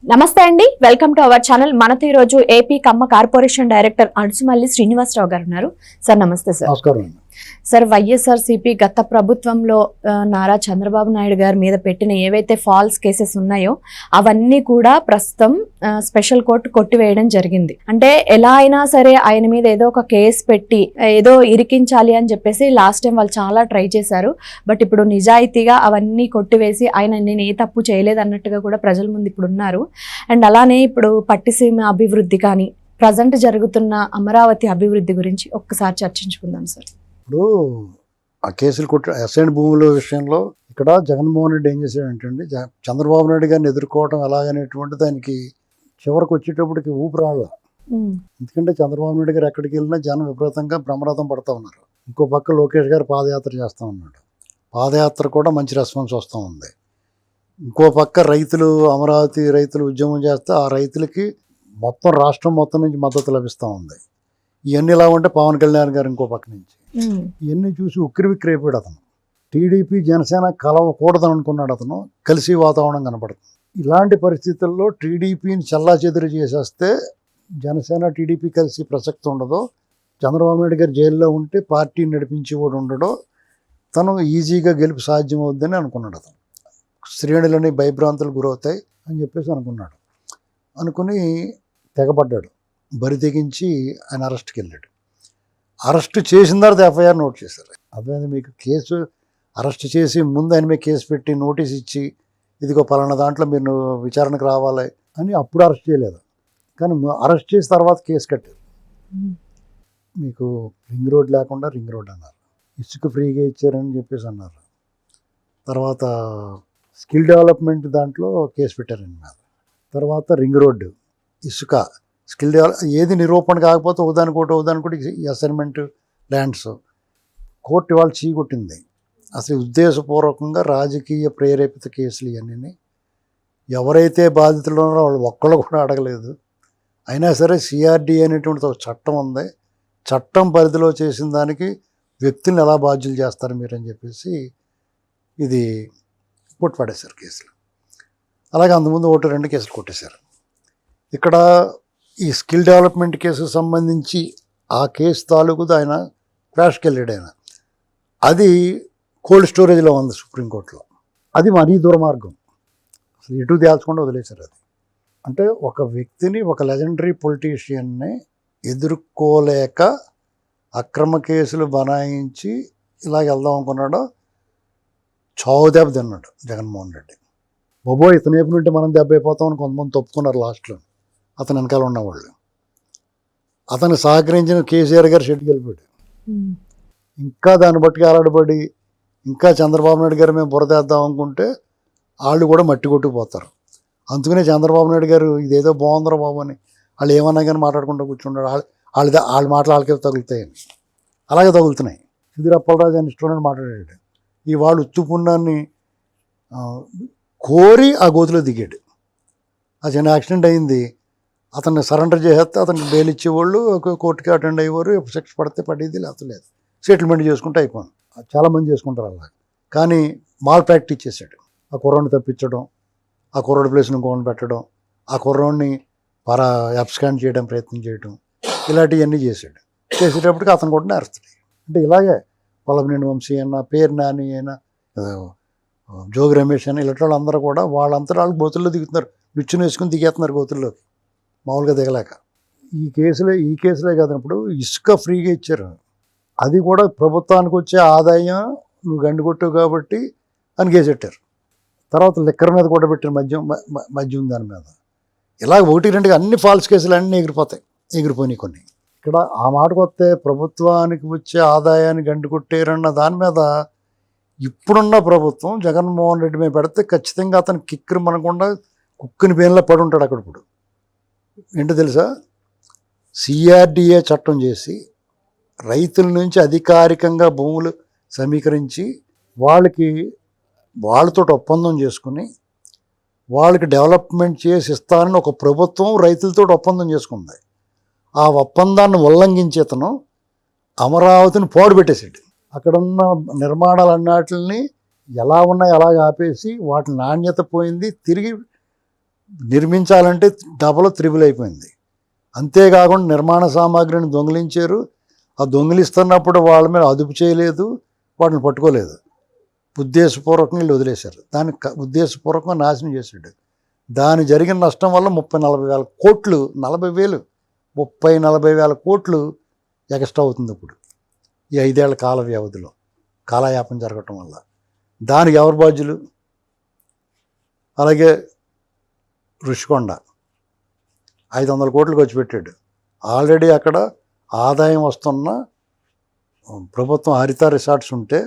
నమస్తే అండి, welcome to our channel. మనతో ఈ రోజు ఏపీ కమ్మ కార్పొరేషన్ డైరెక్టర్ అడుసుమల్లి శ్రీనివాసరావు గారు ఉన్నారు. సార్ నమస్తే. సార్ నమస్కారం. సార్, వైఎస్ఆర్సీపీ గత ప్రభుత్వంలో నారా చంద్రబాబు నాయుడు గారి మీద పెట్టిన ఏవైతే ఫాల్స్ కేసెస్ ఉన్నాయో అవన్నీ కూడా ప్రస్తుతం స్పెషల్ కోర్టు కొట్టివేయడం జరిగింది. అంటే ఎలా అయినా సరే ఆయన మీద ఏదో ఒక కేసు పెట్టి ఏదో ఇరికించాలి అని చెప్పేసి లాస్ట్ టైం వాళ్ళు చాలా ట్రై చేశారు. బట్ ఇప్పుడు నిజాయితీగా అవన్నీ కొట్టివేసి ఆయన నేను ఏ తప్పు చేయలేదు అన్నట్టుగా కూడా ప్రజల ముందు ఇప్పుడు ఉన్నారు. అండ్ అలానే ఇప్పుడు పట్టిసీమ అభివృద్ధి కానీ ప్రజెంట్ జరుగుతున్న అమరావతి అభివృద్ధి గురించి ఒక్కసారి చర్చించుకుందాం సార్. ఇప్పుడు ఆ కేసులు అసైన్ భూముల విషయంలో ఇక్కడ జగన్మోహన్ రెడ్డి ఏం చేశాడంటే చంద్రబాబు నాయుడు గారిని ఎదుర్కోవడం ఎలాగనేటువంటి దానికి చివరికి వచ్చేటప్పటికి ఊపిరాళ్ళ. ఎందుకంటే చంద్రబాబు నాయుడు గారు ఎక్కడికి వెళ్ళినా జనం విపరీతంగా బ్రహ్మరథం పడుతూ ఉన్నారు. ఇంకో పక్క లోకేష్ గారు పాదయాత్ర చేస్తూ ఉన్నాడు. పాదయాత్ర కూడా మంచి రెస్పాన్స్ వస్తూ ఉంది. ఇంకో పక్క రైతులు, అమరావతి రైతులు ఉద్యమం చేస్తే ఆ రైతులకి మొత్తం రాష్ట్రం మొత్తం నుంచి మద్దతు లభిస్తూ ఉంది. ఇవన్నీ ఇలా ఉంటే పవన్ కళ్యాణ్ గారు ఇంకో పక్క నుంచి ఇవన్నీ చూసి ఉక్కిరి బిక్కిరి అయిపోయాడు అతను. టీడీపీ జనసేన కలవకూడదని అనుకున్నాడు అతను. కలిసి వాతావరణం కనపడుతుంది. ఇలాంటి పరిస్థితుల్లో టీడీపీని చెల్లాచెదురు చేసేస్తే జనసేన టీడీపీ కలిసి ప్రసక్తి ఉండదు. చంద్రబాబు నాయుడు గారు జైల్లో ఉంటే పార్టీని నడిపించేవాడు ఉండడో, తను ఈజీగా గెలుపు సాధ్యం అవుద్దని అనుకున్నాడు అతను. శ్రేణులని భయభ్రాంతులు గురవుతాయి అని చెప్పేసి అనుకున్నాడు. అనుకుని తెగబడ్డాడు. బరి తెగించి ఆయన అరెస్ట్కి వెళ్ళాడు. అరెస్ట్ చేసిన తర్వాత ఎఫ్ఐఆర్ నోట్ చేశారు. అదే మీకు కేసు అరెస్ట్ చేసి ముందు ఆయన మీద కేసు పెట్టి నోటీస్ ఇచ్చి ఇదిగో పలానా దాంట్లో మీరు విచారణకు రావాలి అని అప్పుడు అరెస్ట్ చేయలేదు. కానీ అరెస్ట్ చేసిన తర్వాత కేసు కట్టారు. మీకు రింగ్ రోడ్ లేకుండా రింగ్ రోడ్ అన్నారు. ఇసుక ఫ్రీగా ఇచ్చారని చెప్పేసి అన్నారు. తర్వాత స్కిల్ డెవలప్మెంట్ దాంట్లో కేసు పెట్టారండి మీద. తర్వాత రింగ్ రోడ్డు, ఇసుక, స్కిల్ డెవలప్ ఏది నిరూపణ కాకపోతే ఒకదానికోటి అసైన్మెంట్ ల్యాండ్స్ కోర్టు ఇవాళ చీకొట్టింది. అసలు ఉద్దేశపూర్వకంగా రాజకీయ ప్రేరేపిత కేసులు ఇవన్నీ. ఎవరైతే బాధితులు ఉన్నారో వాళ్ళు ఒక్కళ్ళు కూడా అడగలేదు. అయినా సరే సిఆర్డీ అనేటువంటి ఒక చట్టం ఉంది. చట్టం పరిధిలో చేసిన దానికి వ్యక్తులను ఎలా బాధ్యులు చేస్తారు మీరు అని చెప్పేసి ఇది కొట్టుపడేశారు కేసులు. అలాగే అంతకుముందు 1-2 కేసులు కొట్టేశారు. ఇక్కడ ఈ స్కిల్ డెవలప్మెంట్ కేసుకు సంబంధించి ఆ కేసు తాలూకుది ఆయన క్రాష్కి వెళ్ళాడు. ఆయన అది కోల్డ్ స్టోరేజ్లో ఉంది సుప్రీంకోర్టులో. అది మరీ దుర్మార్గం. అసలు ఎటు తేల్చకుండా వదిలేశారు. అది అంటే ఒక వ్యక్తిని, ఒక లెజెండరీ పొలిటీషియన్ని ఎదుర్కోలేక అక్రమ కేసులు బనాయించి ఇలాగ వెళ్దాం అనుకున్నాడు. చావు దెబ్బ తిన్నాడు జగన్మోహన్ రెడ్డి. బాబోయ్ ఇతను వైపు నుండి మనం దెబ్బ అయిపోతామని కొంతమంది తప్పుకున్నారు లాస్ట్లో. అతను వెనకాల ఉన్నవాళ్ళు అతను సహకరించిన కేసీఆర్ గారు షెడ్కి వెళ్ళిపోయాడు. ఇంకా దాన్ని బట్టి ఆరాడబడి ఇంకా చంద్రబాబు నాయుడు గారు మేము బురదేద్దాం అనుకుంటే వాళ్ళు కూడా మట్టి కొట్టుకుపోతారు. అందుకనే చంద్రబాబు నాయుడు గారు ఇదేదో బాగుందరా బాబు అని వాళ్ళు ఏమన్నా కానీ మాట్లాడుకుంటూ కూర్చుంటాడు. వాళ్ళ మాటలు వాళ్ళకే తగులుతాయని అలాగే తగులుతున్నాయి. సిద్ధిరప్పలరాజు అని స్టూడెంట్ మాట్లాడాడు. ఈ వాళ్ళు ఉత్తుపున్నాన్ని కోరి ఆ గోతులో దిగాడు. ఆ చిన్న యాక్సిడెంట్ అయింది. అతన్ని సరెండర్ చేసేస్తే అతనికి బెయిల్ ఇచ్చేవాళ్ళు కోర్టుకి అటెండ్ అయ్యేవారు. శిక్ష పడితే పడేది, లేకపోతే లేదు. సెటిల్మెంట్ చేసుకుంటే అయిపోయింది. చాలామంది చేసుకుంటారు అలా. కానీ మాల్ ప్రాక్టీస్ చేశాడు. ఆ కుర్రోడిని తప్పించడం, ఆ కుర్రోడి ప్లేస్ని ఇంకోని పెట్టడం, ఆ కుర్రోడిని అబ్స్కాండ్ చేయడం ప్రయత్నం చేయడం, ఇలాంటివన్నీ చేశాడు. చేసేటప్పటికి అతను కూడా నేరస్తాడు. అంటే ఇలాగే పొలమనేని వంశీ అయినా, పేరు నాని అయినా, జోగి రమేష్ అయినా, ఇలాంటి వాళ్ళందరూ కూడా వాళ్ళంతా వాళ్ళు గోతుల్లో దిగుతున్నారు. నిచ్చుని వేసుకుని దిగేస్తున్నారు గోతుల్లోకి మామూలుగా దిగలేక. ఈ కేసులే కాదన్నప్పుడు ఇసుక ఫ్రీగా ఇచ్చారు. అది కూడా ప్రభుత్వానికి వచ్చే ఆదాయం నువ్వు గండికొట్టావు కాబట్టి అని కేసెట్టారు. తర్వాత లిక్కర్ మీద కూడా పెట్టారు, మద్యం దాని మీద. ఇలా 1-2 అన్ని ఫాల్స్ కేసులు అన్నీ ఎగిరిపోయినాయి కొన్ని. ఇక్కడ ఆ మాటకు వస్తే ప్రభుత్వానికి వచ్చే ఆదాయాన్ని గండికొట్టారన్న దాని మీద ఇప్పుడున్న ప్రభుత్వం జగన్మోహన్ రెడ్డి మీద పెడితే ఖచ్చితంగా అతను కిక్కిరి మనకుండా కుక్కుని పేనులో పడి ఉంటాడు. అక్కడ ఇప్పుడు ఏంటో తెలుసా, సిఆర్డీఏ చట్టం చేసి రైతుల నుంచి అధికారికంగా భూములు సమీకరించి వాళ్ళతో ఒప్పందం చేసుకుని వాళ్ళకి డెవలప్మెంట్ చేసి ఇస్తానని ఒక ప్రభుత్వం రైతులతో ఒప్పందం చేసుకుంది. ఆ ఒప్పందాన్ని ఉల్లంఘించి అతను అమరావతిని పాడుపెట్టేసాడు. అక్కడున్న నిర్మాణాలన్నిటిని ఎలా ఉన్నాయో అలాగ ఆపేసి వాటి నాణ్యత పోయింది. తిరిగి నిర్మించాలంటే డబల్ త్రిబుల్ అయిపోయింది. అంతేకాకుండా నిర్మాణ సామాగ్రిని దొంగిలించారు. ఆ దొంగిలిస్తున్నప్పుడు వాళ్ళ మీద అదుపు చేయలేదు, వాటిని పట్టుకోలేదు. ఉద్దేశపూర్వకంగా వీళ్ళు వదిలేశారు. దాన్ని ఉద్దేశపూర్వకంగా నాశనం చేశాడు. దాని జరిగిన నష్టం వల్ల 30-40 వేల కోట్లు, 30-40 వేల కోట్లు ఎక్స్ట్రా అవుతుంది ఇప్పుడు ఈ 5 ఏళ్ల కాల వ్యవధిలో కాలయాపన జరగటం వల్ల. దానికి ఎవరు బాధ్యులు? అలాగే రుషికొండ 500 కోట్లు ఖర్చు పెట్టాడు. ఆల్రెడీ అక్కడ ఆదాయం వస్తున్న ప్రభుత్వం హరిత రిసార్ట్స్ ఉంటే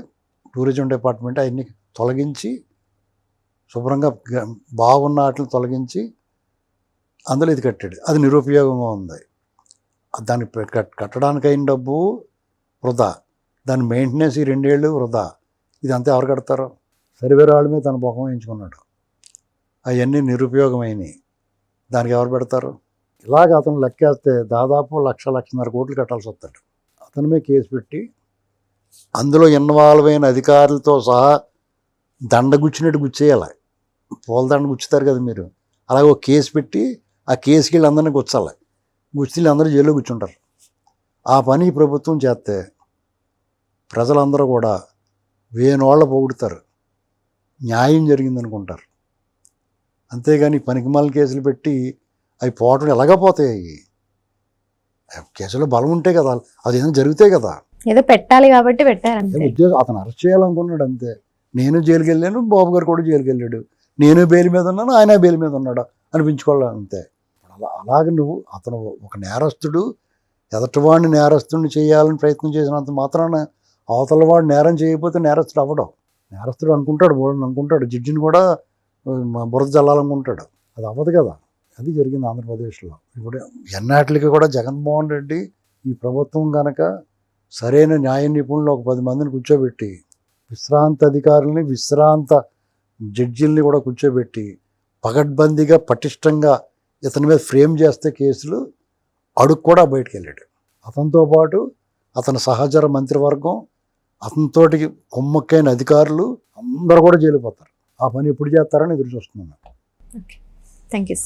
టూరిజం డిపార్ట్మెంట్ అవన్నీ తొలగించి శుభ్రంగా బాగున్న వాటిని తొలగించి అందులో ఇది కట్టాడు. అది నిరుపయోగంగా ఉంది. దాన్ని కట్టడానికి అయిన డబ్బు వృధా, దాని మెయింటెనెన్స్ ఈ 2 ఏళ్ళు వృధా. ఇదంతా ఎవరు కడతారు? సర్వేర్ వాళ్ళ మీద తన ముఖం వేయించుకున్నాడు. అవన్నీ నిరుపయోగమైనవి. దానికి ఎవరు పెడతారు? ఇలాగ అతను లెక్కేస్తే దాదాపు 1,00,00,000-1,50,000 కోట్లు కట్టాల్సి వస్తాడు. అతని మీద కేసు పెట్టి అందులో ఇన్వాల్వ్ అయిన అధికారులతో సహా దండ గుచ్చినట్టు గుచ్చేయాలి. పూలదండ గుచ్చుతారు కదా మీరు, అలాగే ఒక కేసు పెట్టి ఆ కేసుకి వీళ్ళు అందరినీ గుచ్చాలి. గుచ్చి అందరూ జైల్లో కూర్చుంటారు. ఆ పని ఈ ప్రభుత్వం చేస్తే ప్రజలందరూ కూడా వేనోళ్ళ పొగుడుతారు, న్యాయం జరిగిందనుకుంటారు. అంతేగాని పనికిమాలిన కేసులు పెట్టి అవి పోవటం ఎలాగా పోతాయి? కేసులో బలం ఉంటే కదా, అది ఏదైనా జరిగితే కదా. ఏదో పెట్టాలి కాబట్టి పెట్టారంటే ఉద్దేశం అతను అరెస్ట్ చేయాలనుకున్నాడు అంతే. నేను జైలుకి వెళ్ళాను, బాబు గారు కూడా జైలుకి వెళ్ళాడు, నేను బెయిల్ మీద ఉన్నాను, ఆయన బెయిల్ మీద ఉన్నాడు అనిపించుకోవాలి అంతే. అలాగే అతను ఒక నేరస్తుడు ఎదటివాడిని నేరస్తుడిని చేయాలని ప్రయత్నం చేసినంత మాత్రాన అవతల వాడు నేరం చేయకపోతే నేరస్తుడు అవ్వడం. నేరస్తుడు అనుకుంటాడు, బోర్డు అనుకుంటాడు, జడ్జిని కూడా బురద జల్లాలనుకుంటాడు. అది అవ్వదు కదా. అది జరిగింది ఆంధ్రప్రదేశ్లో. ఇప్పుడు ఎన్నాటికి కూడా జగన్మోహన్ రెడ్డి ఈ ప్రభుత్వం కనుక సరైన న్యాయ నిపుణులు ఒక 10 మందిని కూర్చోబెట్టి, విశ్రాంత అధికారుల్ని, విశ్రాంత జడ్జిల్ని కూడా కూర్చోబెట్టి పగడ్బందీగా పటిష్టంగా ఇతని మీద ఫ్రేమ్ చేస్తే కేసులు అడుగు కూడా బయటకు వెళ్ళాడు. అతనితో పాటు అతని సహచర మంత్రివర్గం, అతనితోటి కొమ్మక్కైన అధికారులు అందరూ కూడా జైలుపోతారు. ఆ పని ఎప్పుడు చేస్తారని ఎదురు చూస్తున్నాను. Thank you.